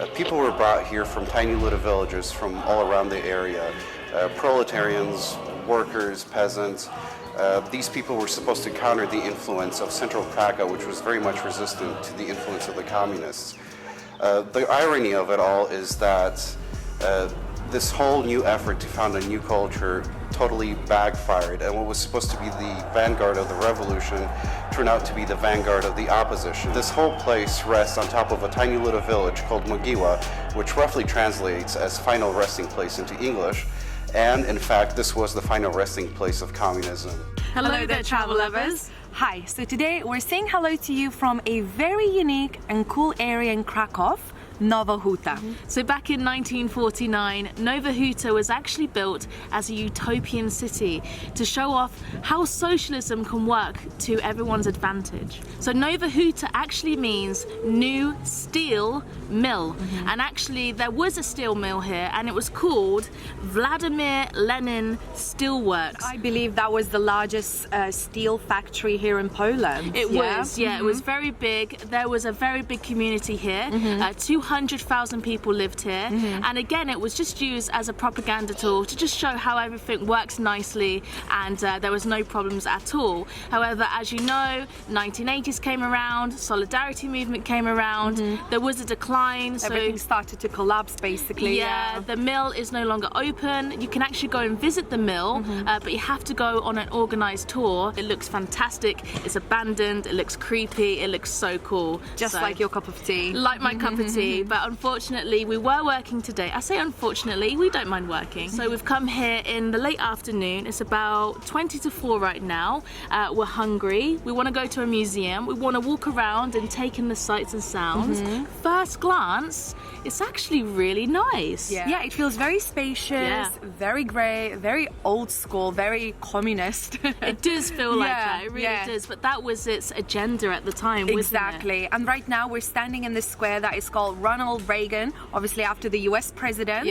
People were brought here from tiny little villages from all around the area. Proletarians, workers, peasants. These people were supposed to counter the influence of central Prague, which was very much resistant to the influence of the communists. The irony of it all is that this whole new effort to found a new culture totally backfired, and what was supposed to be the vanguard of the revolution turned out to be the vanguard of the opposition. This whole place rests on top of a tiny little village called Mogiła, which roughly translates as final resting place into English, and in fact this was the final resting place of communism. Hello there, travel lovers. Hi, so today we're saying hello to you from a very unique and cool area in Kraków, Nowa Huta. So back in 1949, Nowa Huta was actually built as a utopian city to show off how socialism can work to everyone's advantage. So Nowa Huta actually means new steel mill. And actually there was a steel mill here and it was called Vladimir Lenin Steelworks. I believe that was the largest steel factory here in Poland. It was, it was very big. There was a very big community here. 200,000 people lived here, and again it was just used as a propaganda tool to just show how everything works nicely and there was no problems at all. However, as you know, 1980s came around, solidarity movement came around, there was a decline, so everything started to collapse basically. Yeah, the mill is no longer open. You can actually go and visit the mill, but you have to go on an organized tour. It looks fantastic, it's abandoned, it looks creepy, it looks so cool. Just like your cup of tea. Like my cup of tea. But unfortunately we were working today. I say unfortunately, we don't mind working. So we've come here in the late afternoon. It's about 20 to 4 right now. We're hungry. We want to go to a museum. We want to walk around and take in the sights and sounds. First glance, it's actually really nice. Yeah, it feels very spacious, very grey, very old school, very communist. It does feel like that, it really does, but that was its agenda at the time, wasn't it? Exactly, and right now we're standing in this square that is called Ronald Reagan, obviously after the US president.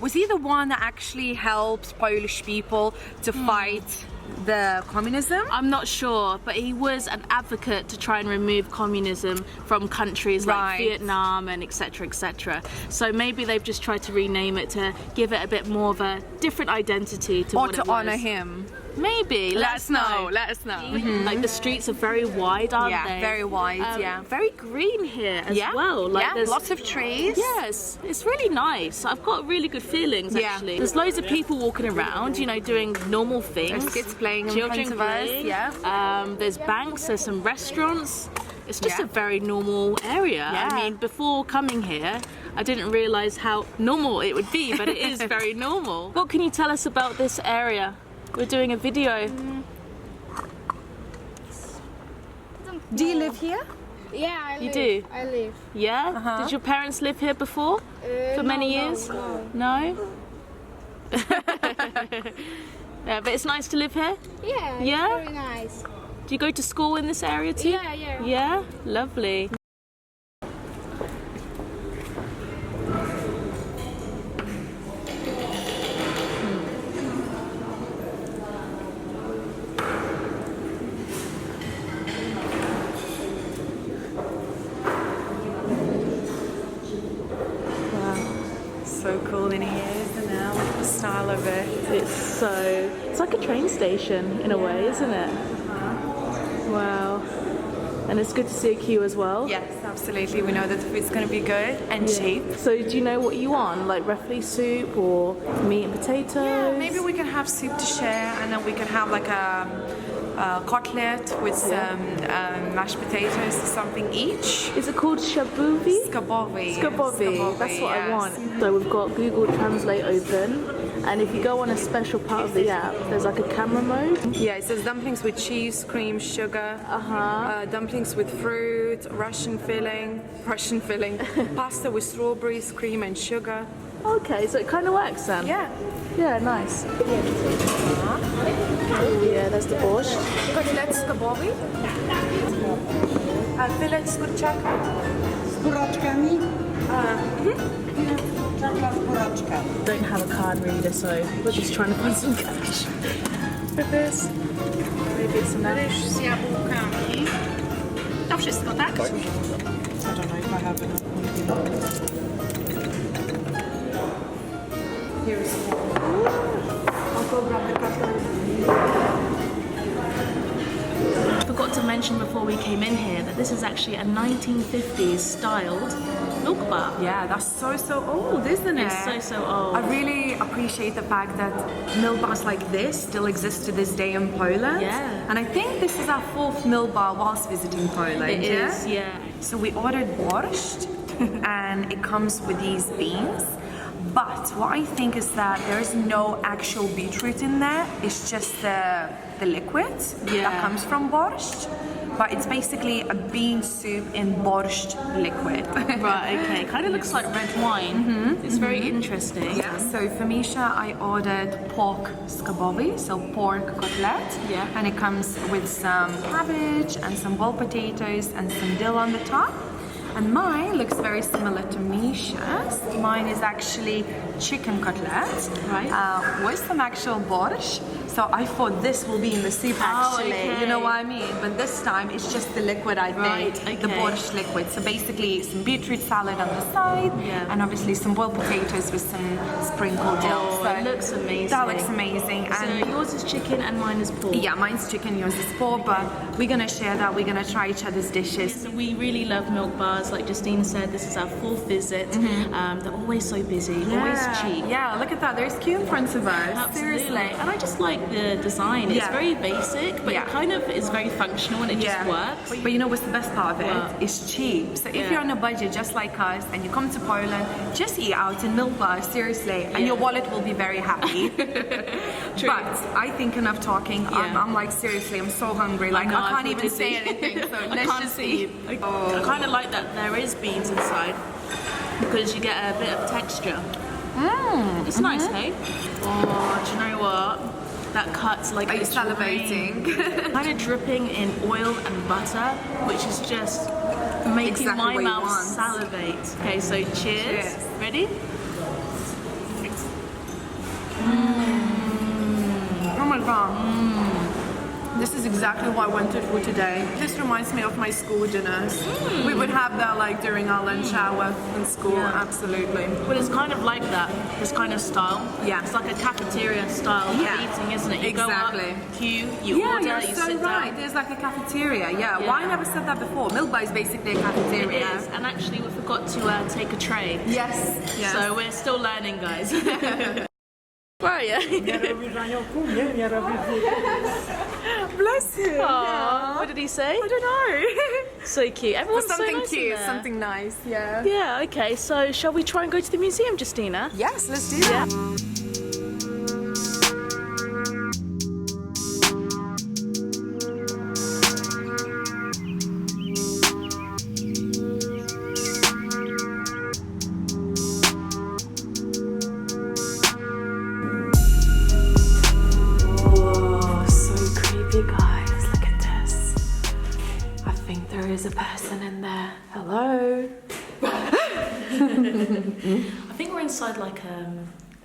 Was he the one that actually helped Polish people to fight the communism? I'm not sure, but he was an advocate to try and remove communism from countries like Vietnam and etc, etc. So maybe they've just tried to rename it to give it a bit more of a different identity to what it was. Or to honor him. Maybe. Let us know. Let us know. Like the streets are very wide, aren't they? Yeah, very wide, Very green here as well. Like there's lots of trees. Yes, it's really nice. I've got really good feelings actually. There's loads of people walking around, you know, doing normal things. There's kids playing, children playing. There's banks, there's some restaurants. It's just a very normal area. I mean, before coming here, I didn't realise how normal it would be, but it is very normal. What can you tell us about this area? We're doing a video. Do you live here? Yeah, I live. You do? I live. Yeah? Did your parents live here before? For many years? No? Yeah, but it's nice to live here? Yeah, Yeah? it's very nice. Do you go to school in this area too? Yeah. Yeah? Lovely. So cool in here, isn't it? I like the style of it. It's like a train station in a way, isn't it? Wow. And it's good to see a queue as well. Yes, absolutely. We know that the food's going to be good and cheap. So do you know what you want? Like roughly soup or meat and potatoes? Yeah, maybe we can have soup to share, and then we can have like a cutlet with some mashed potatoes or something each. Is it called shabuvi? Schabowy. Schabowy, that's what I want. So we've got Google Translate open, and if you go on a special part of the app, there's like a camera mode. Yeah, it says dumplings with cheese, cream, sugar, dumplings with fruit, Russian filling, pasta with strawberries, cream and sugar. Okay, so it kind of works then? Yeah. Yeah, nice. Oh yeah, there's the borscht. Kotlet schabowy. Filet z kurczaka. Z buraczkami? Czarna z buraczka. Don't have a card reader, so we're just trying to find some cash for this. Maybe it's enough. Ryż z jabłkami. To wszystko, tak? I don't know if I have enough. I'll go grab the cutlery. Forgot to mention before we came in here that this is actually a 1950s styled milk bar. Yeah, that's so old, isn't it? It's so old. I really appreciate the fact that milk bars like this still exist to this day in Poland. Yeah. And I think this is our 4th milk bar whilst visiting Poland. It is, yeah. So we ordered borscht and it comes with these beans. But what I think is that there is no actual beetroot in there. It's just the liquid that comes from borscht. But it's basically a bean soup in borscht liquid. Right, okay. Kind of looks like red wine. It's very interesting. Yeah, so for Misha, I ordered pork schabowy, so pork cutlet. Yeah. And it comes with some cabbage and some boiled potatoes and some dill on the top. And mine looks very similar to Misha's. Mine is actually chicken cutlet, Right. with some actual borscht. So I thought this will be in the soup actually, okay. you know what I mean? But this time it's just the liquid, I think, Right, the okay. borscht liquid. So basically some beetroot salad on the side, Yeah. and obviously some boiled potatoes with some sprinkled dill. Oh, So it looks amazing. that looks amazing. So And yours is chicken and mine is pork. yeah, mine's chicken, yours is pork, but we're gonna share that. We're gonna try each other's dishes. So we really love milk bars. Like Justina said, this is our 4th visit. They're always so busy, always cheap. Yeah, look at that. There's queue in front of us. Absolutely. Seriously. And I just like the design. It's Yeah. very basic, but Yeah. it kind of is very functional and it just works. But you know what's the best part of it? What? It's cheap. So if Yeah. you're on a budget just like us and you come to Poland, just eat out in milk bars, seriously, and your wallet will be very happy. But I think enough talking. Yeah. I'm like, seriously, I'm so hungry. Like, know, I can't feel even dizzy. say anything. So I let's can't just see. eat. I kind of like that there is beans inside because you get a bit of texture. It's nice, hey? Oh, do you know what? That cuts like Are you it's salivating? kind of dripping in oil and butter, which is just making Exactly my what you mouth want. salivate. Okay, so cheers. Cheers. Ready? Oh my god. This is exactly what I wanted for today. This reminds me of my school dinners. We would have that like during our lunch hour in school, Yeah. absolutely. But it's kind of like that, this kind of style. Yeah. It's like a cafeteria style of Yeah. eating, isn't it? You Exactly. go up, queue, you Yeah, order, you're you so sit right. down. There's like a cafeteria. Yeah. Yeah. Why I never said that before? Milk bar is basically a It cafeteria. is, and actually we forgot to take a tray. Yes. Yes. So we're still learning, guys. Where are you? Bless him. Aw, what did he say? I don't know. So cute. Everyone's something so nice in cute, there. something nice. Yeah. Yeah, okay, so shall we try and go to the museum, Justina? Yes, let's do that. Oh, so creepy, guys. Look at this. I think there is a person in there. Hello. I think we're inside like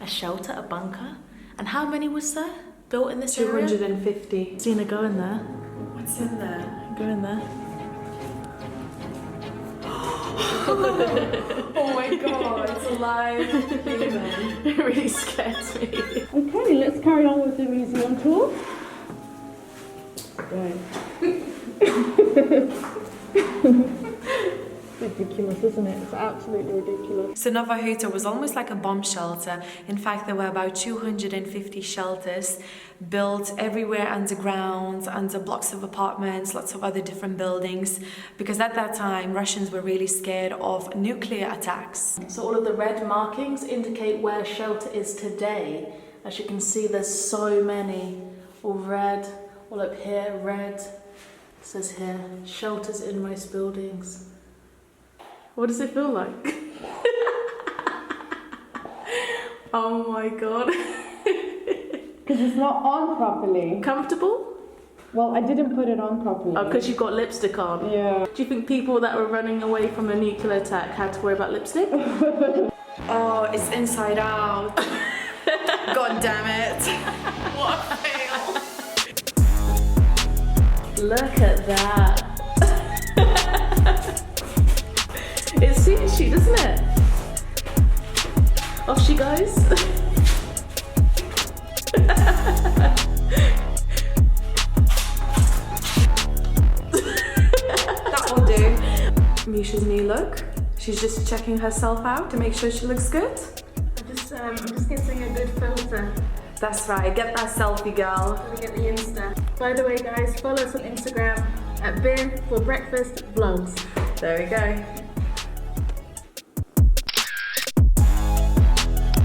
a shelter, a bunker. And how many was there built in this area? 250. Justina, go in there. What's in there? Go in there. Oh my god, it's alive. It really scares me. Okay, let's carry on with the museum tour. Right. Ridiculous, isn't it? It's absolutely ridiculous. So Nowa Huta was almost like a bomb shelter. In fact, there were about 250 shelters built everywhere underground, under blocks of apartments, lots of other different buildings, because at that time Russians were really scared of nuclear attacks. So all of the red markings indicate where shelter is today. As you can see, there's so many. All red, all up here, red. It says here, shelters in most buildings. What does it feel like? Oh my god. Because it's not on properly. Comfortable? Well, I didn't put it on properly. Oh, because you've got lipstick on. Yeah. Do you think people that were running away from a nuclear attack had to worry about lipstick? Oh, it's inside out. God damn it. What a fail. Look at that. It suits you, doesn't it? Off she goes. She's just checking herself out to make sure she looks good. I'm just getting a good filter. That's right, get that selfie, girl. Let me get the Insta. By the way, guys, follow us on Instagram at Beer for Breakfast Vlogs. There we go.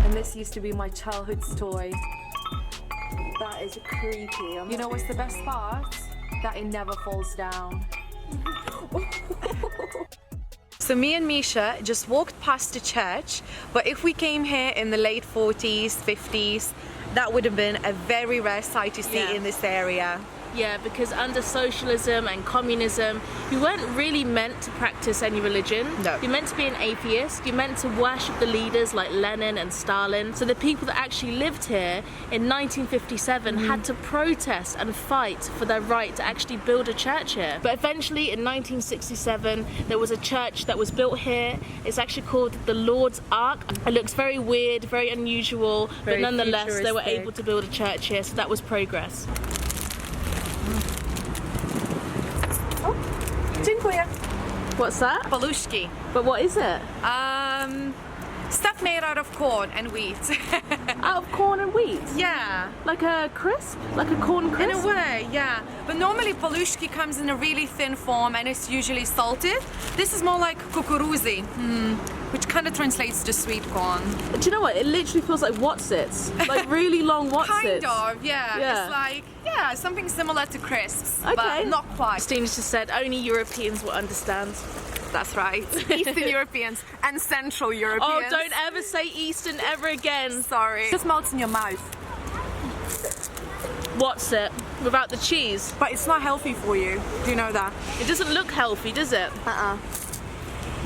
And this used to be my childhood's toy. That is creepy. You know what's the best part? That it never falls down. So me and Misha just walked past the church, but if we came here in the late 40s, 50s, that would have been a very rare sight to see in this area. Yeah, because under socialism and communism, you weren't really meant to practice any religion. No. You're meant to be an atheist. You're meant to worship the leaders like Lenin and Stalin. So the people that actually lived here in 1957 had to protest and fight for their right to actually build a church here. But eventually in 1967, there was a church that was built here. It's actually called the Lord's Ark. It looks very weird, very unusual, Very but nonetheless, they were futuristic. able to build a church here, so that was progress. Dziękuję. What's that? Paluszki. But what is it? Stuff made out of corn and wheat. Out of corn and wheat? Yeah. Like a crisp? Like a corn crisp? In a way, yeah. But normally paluszki comes in a really thin form and it's usually salted. This is more like kukuruzi, which kind of translates to sweet corn. Do you know what? It literally feels like What's-Its. Like really long What's-Its. Kind of, yeah. Yeah. It's like, something similar to crisps, Okay. but not quite. Christine's just said only Europeans will understand. That's right. Eastern Europeans and Central Europeans. Oh, don't ever say Eastern ever again. Sorry. It melts in your mouth. What's it? Without the cheese? But it's not healthy for you. Do you know that? It doesn't look healthy, does it? No.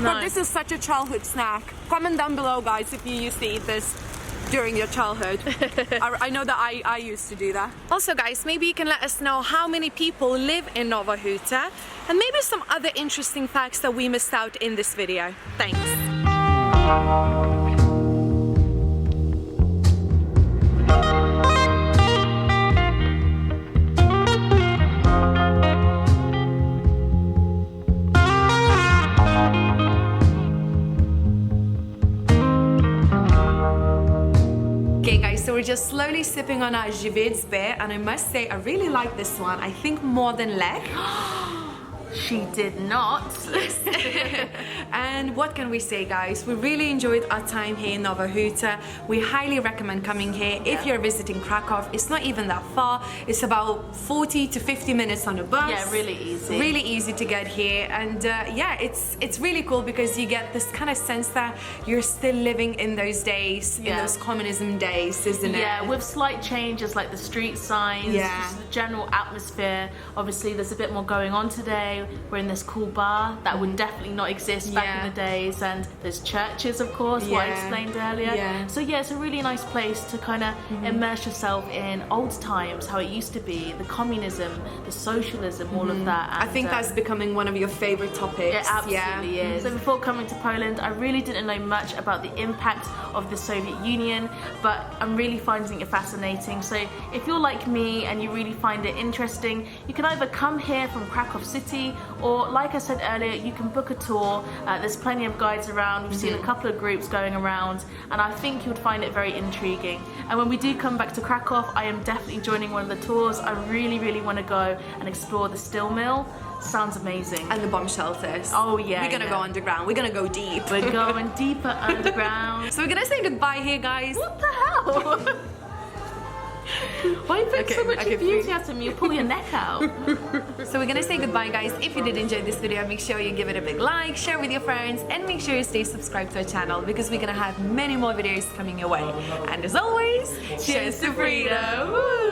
But this is such a childhood snack. Comment down below, guys, if you used to eat this during your childhood. I know that I used to do that. Also, guys, maybe you can let us know how many people live in Nowa Huta and maybe some other interesting facts that we missed out in this video. Thanks. Okay guys, so we're just slowly sipping on our Żywiec beer and I must say I really like this one. I think more than Lech. She did not. And what can we say, guys? We really enjoyed our time here in Nowa Huta. We highly recommend coming here if you're visiting Kraków. It's not even that far. It's about 40 to 50 minutes on a bus. Yeah, really easy. Really easy to get here. And yeah, it's really cool because you get this kind of sense that you're still living in those days, in those communism days, isn't it? Yeah, with slight changes like the street signs, just the general atmosphere. Obviously, there's a bit more going on today. We're in this cool bar that would definitely not exist back in the days, and there's churches, of course, what I explained earlier. So yeah, it's a really nice place to kind of immerse yourself in old times, how it used to be, the communism, the socialism, all of that. And, I think that's becoming one of your favorite topics. It absolutely is. So before coming to Poland, I really didn't know much about the impact of the Soviet Union, but I'm really finding it fascinating. So if you're like me and you really find it interesting, you can either come here from Kraków City, or like I said earlier, you can book a tour. There's plenty of guides around. We've seen a couple of groups going around, and I think you'd find it very intriguing. And when we do come back to Kraków, I am definitely joining one of the tours. I really, really want to go and explore the steel mill. Sounds amazing. And the bomb shelters. Oh yeah. We're gonna go underground. We're gonna go deep. We're going deeper underground. So we're gonna say goodbye here, guys. What the hell? Why are you putting so much enthusiasm? You pull your neck out. So we're gonna say goodbye, guys. If you did enjoy this video, make sure you give it a big like, share with your friends, and make sure you stay subscribed to our channel because we're gonna have many more videos coming your way. And as always, cheers to freedom! Woo!